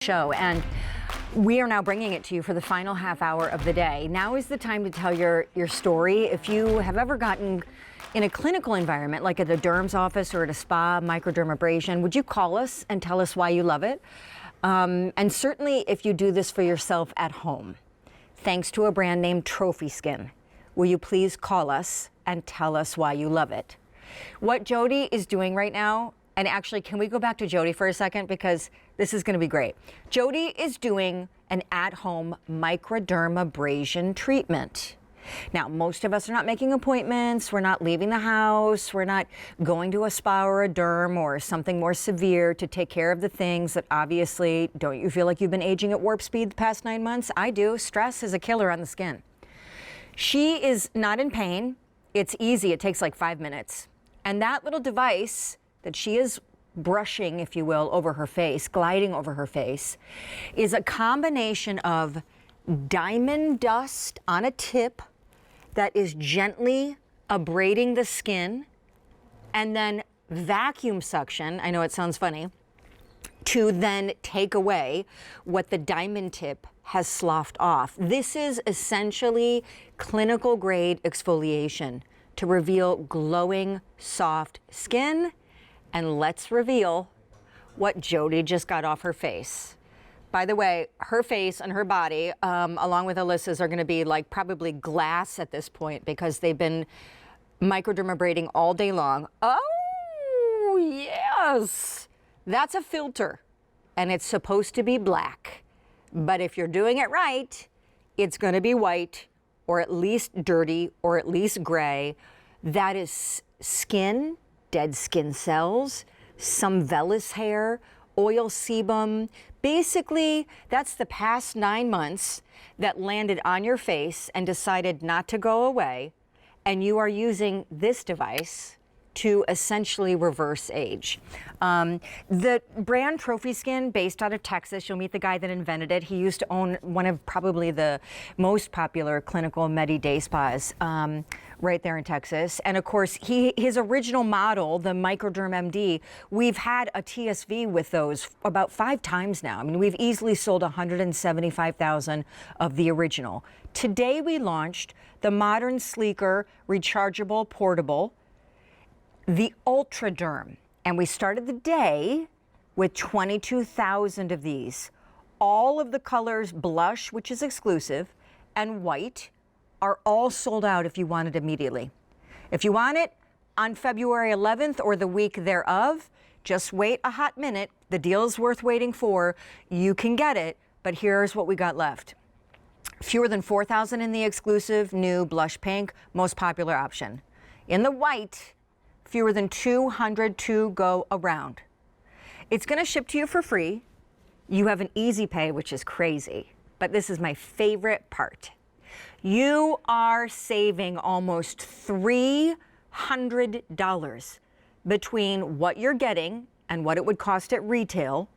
show, and we are now bringing it to you for the final half hour of the day. Now is the time to tell your story. If you have ever gotten in a clinical environment, like at a derm's office or at a spa, microdermabrasion, would you call us and tell us why you love it? And certainly if you do this for yourself at home, thanks to a brand named Trophy Skin, will you please call us and tell us why you love it? What Jody is doing right now, and actually, can we go back to Jody for a second? Because this is going to be great. Jody is doing an at-home microdermabrasion treatment. Now, most of us are not making appointments. We're not leaving the house. We're not going to a spa or a derm or something more severe to take care of the things that obviously, don't you feel like you've been aging at warp speed the past 9 months? I do. Stress is a killer on the skin. She is not in pain. It's easy. It takes like 5 minutes. And that little device that she is brushing, if you will, over her face, gliding over her face, is a combination of diamond dust on a tip that is gently abrading the skin, and then vacuum suction, I know it sounds funny, to then take away what the diamond tip has sloughed off. This is essentially clinical grade exfoliation to reveal glowing, soft skin. And let's reveal what Jody just got off her face. By the way, her face and her body, along with Alyssa's, are going to be like probably glass at this point because they've been microdermabrating all day long. Oh, yes. That's a filter, and it's supposed to be black. But if you're doing it right, it's going to be white, or at least dirty, or at least gray. That is skin, dead skin cells, some vellus hair, oil sebum. Basically, that's the past 9 months that landed on your face and decided not to go away, and you are using this device to essentially reverse age. The brand Trophy Skin, based out of Texas, you'll meet the guy that invented it. He used to own one of probably the most popular clinical Medi day spas right there in Texas. And of course, his original model, the Microderm we've had a TSV with those about 5 times now. I mean, we've easily sold 175,000 of the original. Today we launched the modern, sleeker, rechargeable, portable, the Ultraderm, and we started the day with 22,000 of these. All of the colors blush, which is exclusive, and white are all sold out if you want it immediately. If you want it on February 11th or the week thereof, just wait a hot minute. The deal is worth waiting for. You can get it, but here's what we got left. Fewer than 4,000 in the exclusive new blush pink, most popular option. In the white, fewer than 200 to go around. It's going to ship to you for free. You have an easy pay, which is crazy, but this is my favorite part. You are saving almost $300 between what you're getting and what it would cost at retail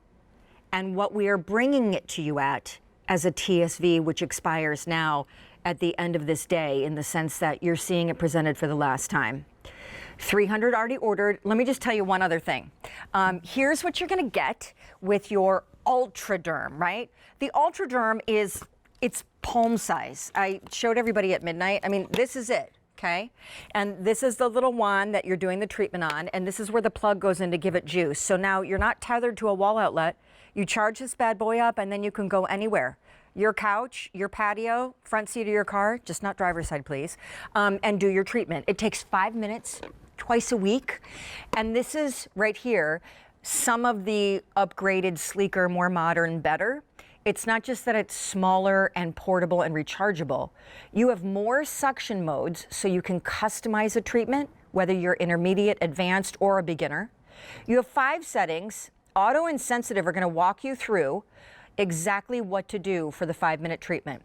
and what we are bringing it to you at as a TSV, which expires now at the end of this day, in the sense that you're seeing it presented for the last time. 300 already ordered. Let me just tell you one other thing. Here's what you're going to get with your Ultraderm, right? The Ultraderm it's palm size. I showed everybody at midnight. I mean, this is it, okay? And this is the little wand that you're doing the treatment on, and this is where the plug goes in to give it juice. So now you're not tethered to a wall outlet. You charge this bad boy up, and then you can go anywhere. Your couch, your patio, front seat of your car, just not driver's side, please, and do your treatment. It takes 5 minutes, twice a week. And this is right here, some of the upgraded, sleeker, more modern, better. It's not just that it's smaller and portable and rechargeable. You have more suction modes, so you can customize a treatment, whether you're intermediate, advanced, or a beginner. You have 5 settings. Auto and sensitive are going to walk you through exactly what to do for the 5-minute treatment.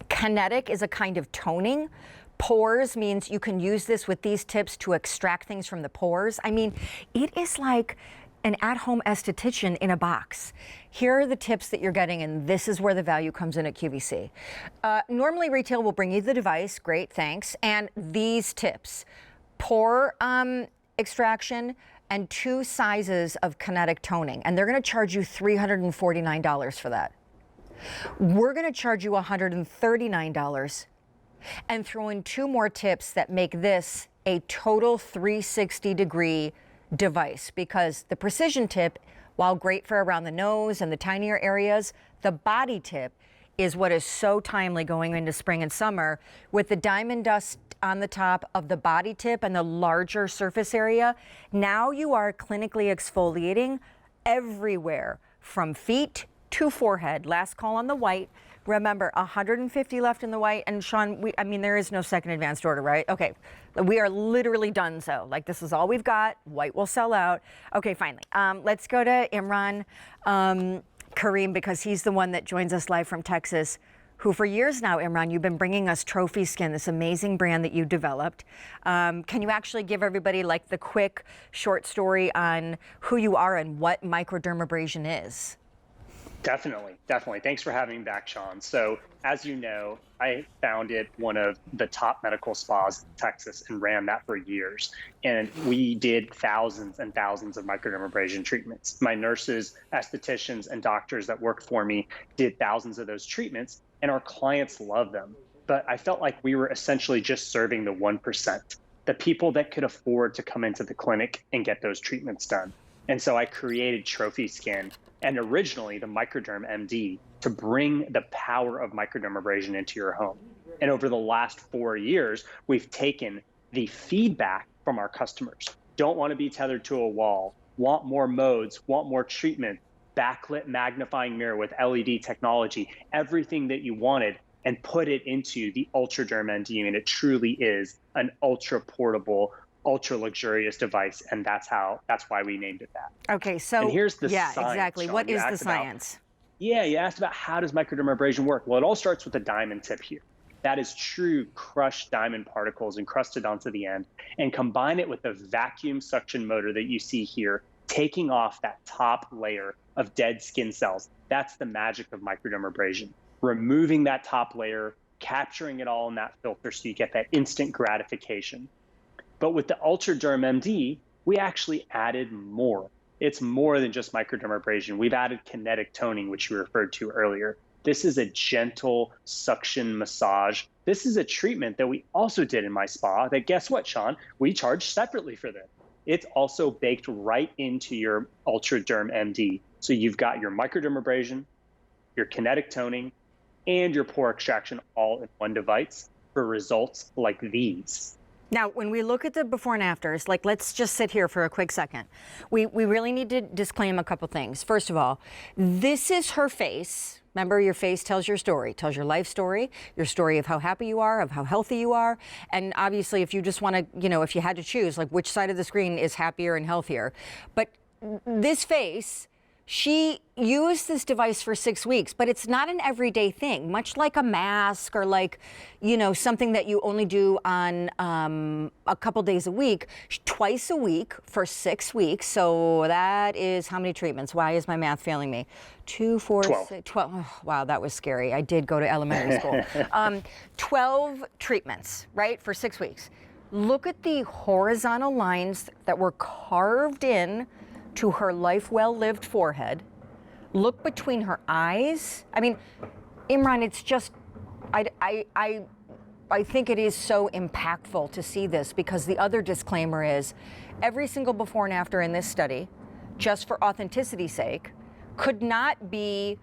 Kinetic is a kind of toning. Pores means you can use this with these tips to extract things from the pores. I mean, it is like an at-home esthetician in a box. Here are the tips that you're getting, and this is where the value comes in at QVC. Normally, retail will bring you the device. Great, thanks. And these tips. Pore extraction, and 2 sizes of kinetic toning, and they're going to charge you $349 for that. We're going to charge you $139 and throw in 2 more tips that make this a total 360-degree device, because the precision tip, while great for around the nose and the tinier areas, the body tip is what is so timely going into spring and summer. With the diamond dust on the top of the body tip and the larger surface area, now you are clinically exfoliating everywhere from feet to forehead. Last call on the white. Remember, 150 left in the white. And Sean, I mean, there is no second advanced order, right? Okay, we are literally done so. Like, this is all we've got. White will sell out. Okay, finally. Let's go to Imran Kareem, because he's the one that joins us live from Texas, who for years now, Imran, you've been bringing us Trophy Skin, this amazing brand that you developed. Can you actually give everybody like the quick short story on who you are and what microdermabrasion is? Definitely. Thanks for having me back, Sean. So, as you know, I founded one of the top medical spas in Texas and ran that for years. And we did thousands and thousands of microdermabrasion treatments. My nurses, estheticians, and doctors that worked for me did thousands of those treatments, and our clients love them. But I felt like we were essentially just serving the 1%, the people that could afford to come into the clinic and get those treatments done. And so I created Trophy Skin, and originally the Microderm to bring the power of microdermabrasion into your home. And over the last 4 years, we've taken the feedback from our customers. Don't want to be tethered to a wall, want more modes, want more treatment, backlit magnifying mirror with LED technology, everything that you wanted, and put it into the UltradermMD. And it truly is an ultra portable, ultra luxurious device, and that's why we named it that. Okay, so and here's the science, exactly. Sean. What is the science? You asked about how does microdermabrasion work? Well, it all starts with the diamond tip here. That is true crushed diamond particles encrusted onto the end, and combine it with the vacuum suction motor that you see here, taking off that top layer of dead skin cells. That's the magic of microdermabrasion. Removing that top layer, capturing it all in that filter so you get that instant gratification. But with the UltradermMD, we actually added more. It's more than just microdermabrasion. We've added kinetic toning, which you referred to earlier. This is a gentle suction massage. This is a treatment that we also did in my spa that, guess what, Sean? We charge separately for this. It's also baked right into your UltradermMD. So you've got your microdermabrasion, your kinetic toning, and your pore extraction all in one device for results like these. Now, when we look at the before and afters, like, let's just sit here for a quick second. We really need to disclaim a couple things. First of all, this is her face. Remember, your face tells your story, tells your life story, your story of how happy you are, of how healthy you are. And obviously, if you just want to, if you had to choose, like, which side of the screen is happier and healthier. But this face, she used this device for 6 weeks, but it's not an everyday thing, much like a mask or like, something that you only do on a couple days a week, twice a week for 6 weeks. So that is how many treatments? Why is my math failing me? 2, 4, 12. 6, 12. Oh, wow, that was scary. I did go to elementary school. 12 treatments, right, for 6 weeks. Look at the horizontal lines that were carved in to her life well-lived forehead. Look between her eyes. I mean, Imran, it's just, I think it is so impactful to see this, because the other disclaimer is every single before and after in this study, just for authenticity's sake, could not be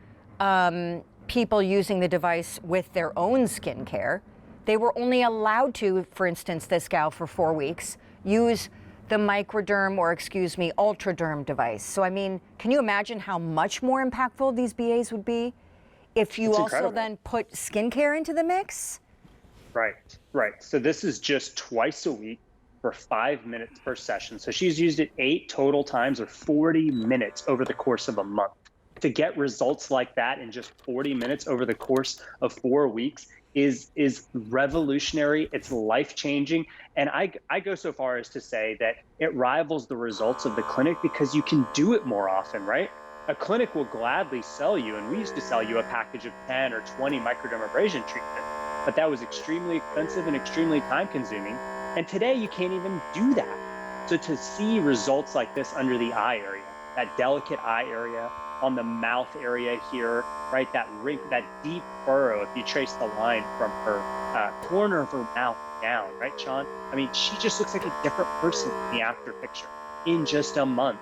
people using the device with their own skincare. They were only allowed to, for instance, this gal for 4 weeks, use the Microderm, or Ultraderm device. So, I mean, can you imagine how much more impactful these BAs would be if you also then put skincare into the mix? Right. So this is just twice a week for 5 minutes per session. So she's used it 8 total times, or 40 minutes over the course of a month. To get results like that in just 40 minutes over the course of 4 weeks is revolutionary. It's life-changing. And I go so far as to say that it rivals the results of the clinic, because you can do it more often, right? A clinic will gladly sell you, and we used to sell you a package of 10 or 20 microdermabrasion treatments, but that was extremely expensive and extremely time-consuming. And today you can't even do that. So to see results like this under the eye area, that delicate eye area, on the mouth area here, right? That deep furrow, if you trace the line from her corner of her mouth down, right, Sean? I mean, she just looks like a different person in the after picture in just a month.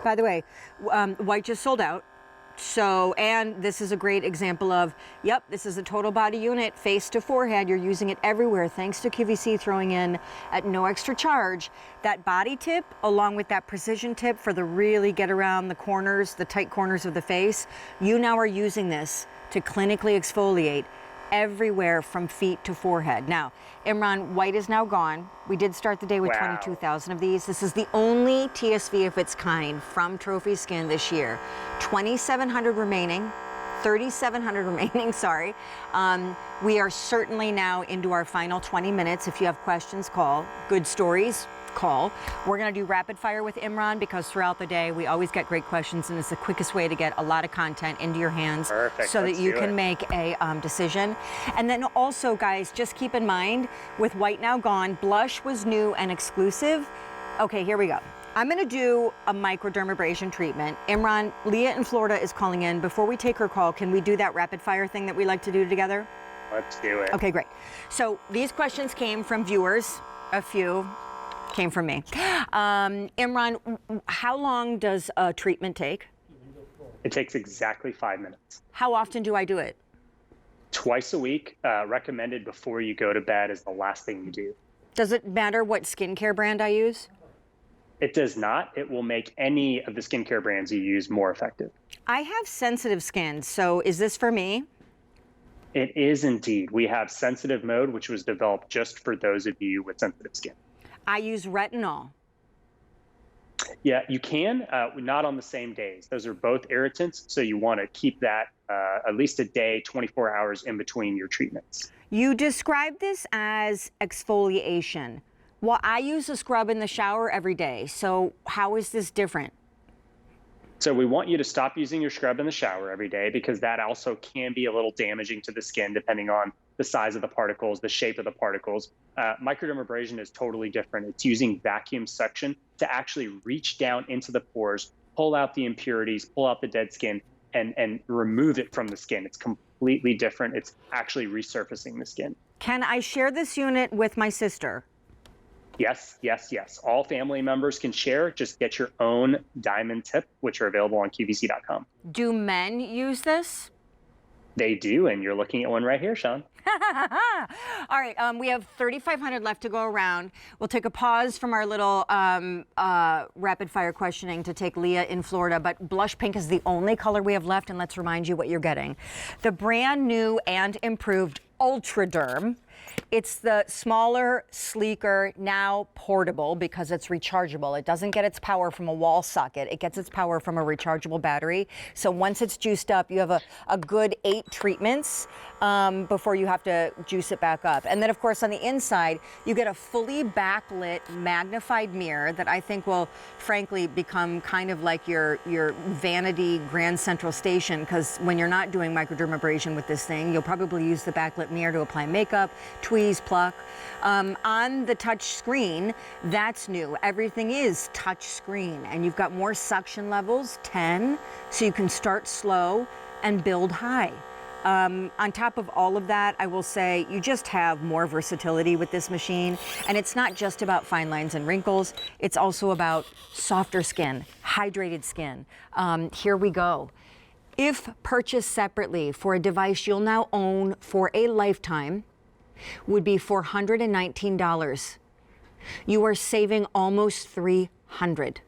By the way, white just sold out. So, and this is a great example of, yep, this is a total body unit, face to forehead. You're using it everywhere, thanks to QVC throwing in at no extra charge that body tip along with that precision tip for the really get around the corners, the tight corners of the face. You now are using this to clinically exfoliate everywhere from feet to forehead. Now, Imran, white is now gone. We did start the day with 22,000 of these. This is the only TSV of its kind from Trophy Skin this year. 2,700 remaining, 3,700 remaining, sorry. We are certainly now into our final 20 minutes. If you have questions, call. Good stories, call. We're gonna do rapid fire with Imran because throughout the day, we always get great questions and it's the quickest way to get a lot of content into your hands. Perfect. So that you can make a decision. And then also, guys, just keep in mind, with white now gone, blush was new and exclusive. Okay, here we go. I'm gonna do a microdermabrasion treatment. Imran, Leah in Florida is calling in. Before we take her call, can we do that rapid fire thing that we like to do together? Let's do it. Okay, great. So these questions came from viewers. A few came from me. Imran, how long does a treatment take? It takes exactly 5 minutes. How often do I do it? Twice a week, recommended before you go to bed is the last thing you do. Does it matter what skincare brand I use? It does not. It will make any of the skincare brands you use more effective. I have sensitive skin, so is this for me? It is indeed. We have sensitive mode, which was developed just for those of you with sensitive skin. I use retinol. Yeah, you can, not on the same days. Those are both irritants, so you want to keep that at least a day, 24 hours in between your treatments. You describe this as exfoliation. Well, I use a scrub in the shower every day, so how is this different? So we want you to stop using your scrub in the shower every day because that also can be a little damaging to the skin depending on the size of the particles, the shape of the particles. Microdermabrasion is totally different. It's using vacuum suction to actually reach down into the pores, pull out the impurities, pull out the dead skin, and remove it from the skin. It's completely different. It's actually resurfacing the skin. Can I share this unit with my sister? Yes, yes, yes. All family members can share. Just get your own diamond tip, which are available on QVC.com. Do men use this? They do, and you're looking at one right here, Sean. All right, we have 3,500 left to go around. We'll take a pause from our little rapid fire questioning to take Leah in Florida, but blush pink is the only color we have left, and let's remind you what you're getting. The brand new and improved Ultraderm. It's the smaller, sleeker, now portable because it's rechargeable. It doesn't get its power from a wall socket. It gets its power from a rechargeable battery. So once it's juiced up, you have a good 8 treatments before you have to juice it back up. And then, of course, on the inside, you get a fully backlit, magnified mirror that I think will, frankly, become kind of like your vanity Grand Central Station, because when you're not doing microdermabrasion with this thing, you'll probably use the backlit mirror to apply makeup, tweeze, pluck. On the touch screen, that's new. Everything is touch screen, and you've got more suction levels, 10, so you can start slow and build high. On top of all of that, I will say you just have more versatility with this machine, and it's not just about fine lines and wrinkles, it's also about softer skin, hydrated skin. Here we go. If purchased separately for a device you'll now own for a lifetime, would be $419. You are saving almost $300.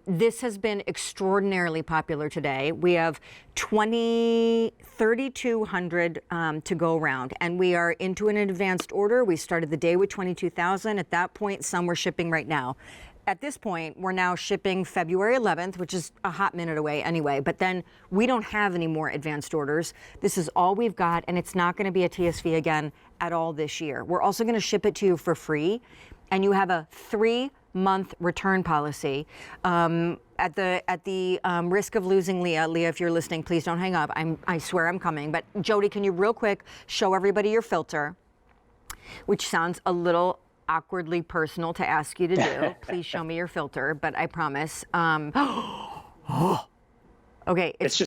This has been extraordinarily popular today. We have 3,200 to go around, and we are into an advanced order. We started the day with 22,000. At that point, some were shipping right now. At this point, we're now shipping February 11th, which is a hot minute away anyway, but then we don't have any more advanced orders. This is all we've got, and it's not going to be a TSV again at all this year. We're also going to ship it to you for free, and you have a 3-month return policy. At the risk of losing Leah, if you're listening, please don't hang up. I swear I'm coming. But Jody, can you real quick show everybody your filter, which sounds a little awkwardly personal to ask you to do. Please show me your filter, but I promise. Okay, It's just